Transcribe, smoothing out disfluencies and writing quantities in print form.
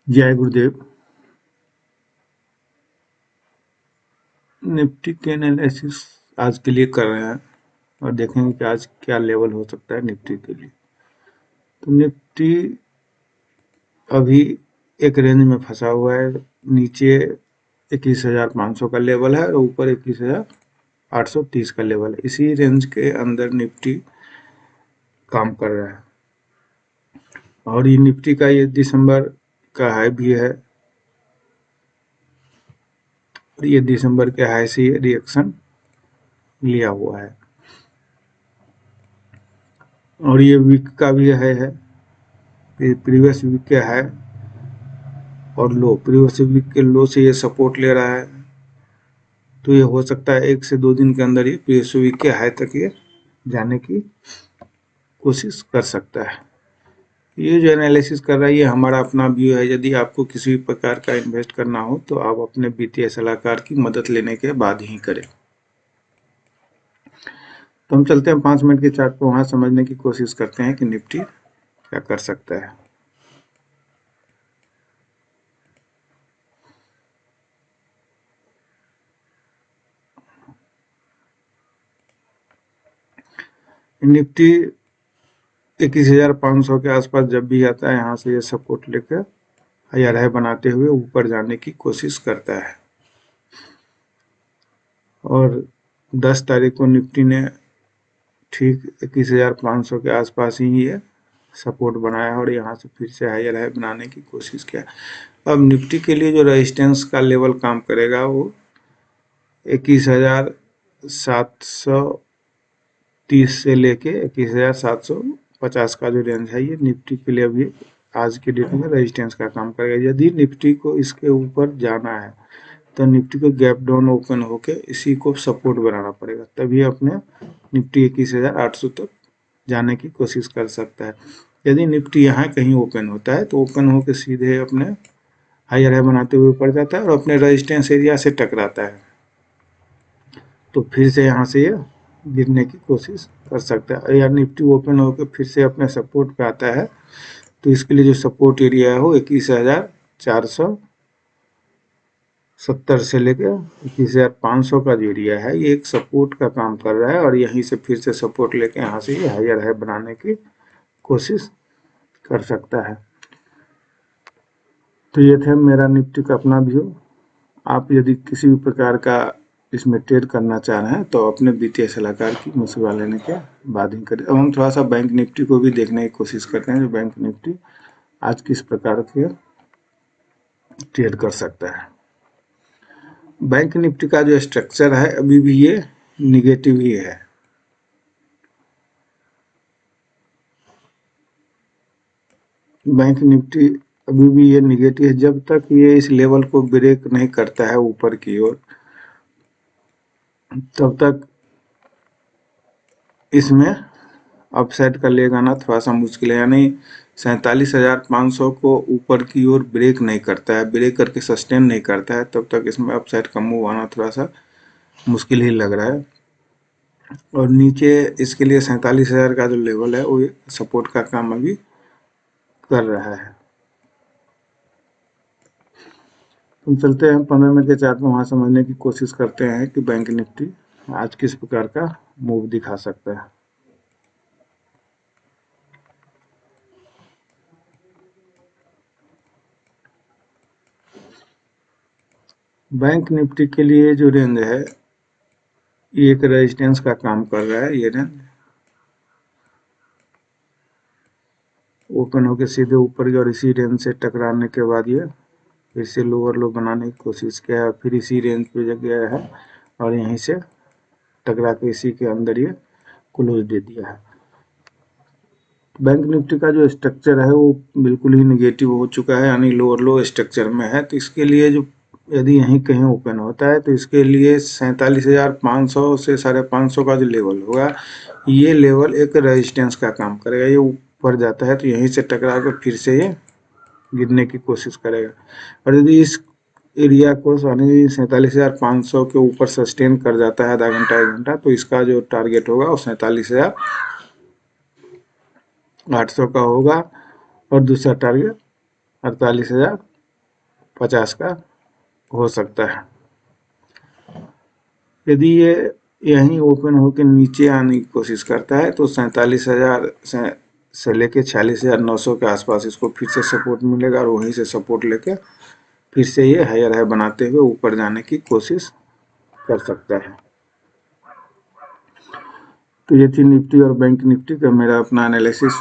जय गुरुदेव। निफ्टी के एनालिसिस आज के लिए कर रहे हैं और देखेंगे कि आज क्या लेवल हो सकता है निफ्टी के लिए। तो निफ्टी अभी एक रेंज में फंसा हुआ है। नीचे 21,500 का लेवल है और ऊपर 21,830 का लेवल है। इसी रेंज के अंदर निफ्टी काम कर रहा है और ये निफ्टी का ये दिसंबर का हाई भी है और ये दिसंबर के हाई से रिएक्शन लिया हुआ है और ये वीक का भी हाई है। प्रीवियस वीक के हाई और लो, प्रीवियस वीक के लो से ये सपोर्ट ले रहा है, तो ये हो सकता है 1 से 2 दिन के अंदर ये प्रीवियस वीक के हाई तक ये जाने की कोशिश कर सकता है। ये जो एनालिसिस कर रहा है ये हमारा अपना व्यू है। यदि आपको किसी भी प्रकार का इन्वेस्ट करना हो तो आप अपने वित्तीय सलाहकार की मदद लेने के बाद ही करें। तो हम चलते हैं 5 मिनट के चार्ट पर, वहां समझने की कोशिश करते हैं कि निफ्टी क्या कर सकता है। निफ्टी 21,500 के आसपास जब भी आता है, यहाँ से ये सपोर्ट लेकर हायर हाई बनाते हुए ऊपर जाने की कोशिश करता है और 10 तारीख को निफ्टी ने ठीक 21,500 के आसपास ही ये सपोर्ट बनाया और यहाँ से फिर से हायर हाई बनाने की कोशिश किया। अब निफ्टी के लिए जो रेजिस्टेंस का लेवल काम करेगा वो 21,730 से लेके 21,750 का जो रेंज है, ये निफ्टी के लिए अभी आज के डेट में रेजिस्टेंस का काम करेगा। यदि निफ्टी को इसके ऊपर जाना है तो निफ्टी को गैप डाउन ओपन होके इसी को सपोर्ट बनाना पड़ेगा, तभी अपने निफ्टी 21,800 तक जाने की कोशिश कर सकता है। यदि निफ्टी यहाँ कहीं ओपन होता है तो ओपन होकर सीधे अपने हायर हाई बनाते हुए ऊपर जाता है और अपने रेजिस्टेंस एरिया से टकराता है, तो फिर से यहाँ से ये गिरने की कोशिश कर सकता है। या निफ्टी ओपन होकर फिर से अपने सपोर्ट पे आता है तो इसके लिए जो सपोर्ट एरिया है वो 21,470 से लेकर 21,500 का जो एरिया है, ये एक सपोर्ट का काम कर रहा है और यहीं से फिर से सपोर्ट लेके यहाँ से ये हायर हाई बनाने की कोशिश कर सकता है। तो ये थे मेरा निफ्टी का अपना व्यू। आप यदि किसी भी प्रकार का इसमें ट्रेड करना चाह रहे हैं तो अपने वित्तीय सलाहकार की मशवरा लेने के बाद ही करें। अब हम थोड़ा सा बैंक निफ्टी को भी देखने की कोशिश करते हैं, जो बैंक निफ्टी आज किस प्रकार के ट्रेड कर सकता है। बैंक निफ्टी का जो स्ट्रक्चर है अभी भी ये निगेटिव ही है। बैंक निफ्टी अभी भी ये निगेटिव है। जब तक ये इस लेवल को ब्रेक नहीं करता है ऊपर की ओर, तब तक इसमें अपसाइड का ले आना थोड़ा सा मुश्किल है। यानी 47,500 को ऊपर की ओर ब्रेक नहीं करता है, ब्रेक करके सस्टेन नहीं करता है, तब तक इसमें अपसाइड का मूव आना थोड़ा सा मुश्किल ही लग रहा है। और नीचे इसके लिए 47,000 का जो लेवल है वो सपोर्ट का काम अभी कर रहा है। हम चलते हैं 15 मिनट के चार्ट में, वहां समझने की कोशिश करते हैं कि बैंक निफ्टी आज किस प्रकार का मूव दिखा सकता है। बैंक निफ्टी के लिए जो रेंज है ये एक रेजिस्टेंस का काम कर रहा है। ये रेंज ओपन होकर सीधे ऊपर गया और इसी रेंज से टकराने के बाद ये फिर से लोअर लो बनाने की कोशिश किया है, फिर इसी रेंज पे गया है और यहीं से टकरा के इसी के अंदर ये क्लोज दे दिया है। बैंक निफ्टी का जो स्ट्रक्चर है वो बिल्कुल ही निगेटिव हो चुका है, यानी लोअर लो स्ट्रक्चर में है। तो इसके लिए जो यदि यहीं कहीं ओपन होता है तो इसके लिए 47,500 से 550 का जो लेवल होगा, ये लेवल एक रेजिस्टेंस का काम करेगा। ये ऊपर जाता है तो यहीं से टकरा कर फिर से ये गिरने की कोशिश करेगा और यदि इस एरिया को 47,500 के ऊपर सस्टेन कर जाता है आधा घंटा 1 घंटा, तो इसका जो टारगेट होगा वो 47,800 का होगा और दूसरा टारगेट 48,000 50 का हो सकता है। यदि ये यहीं ओपन होकर नीचे आने की कोशिश करता है तो 47,000 से लेके 46,900 के आसपास इसको फिर से सपोर्ट मिलेगा और वहीं से सपोर्ट लेके फिर से ये हायर हाई बनाते हुए ऊपर जाने की कोशिश कर सकता है। तो ये थी निफ्टी और बैंक निफ्टी का मेरा अपना एनालिसिस।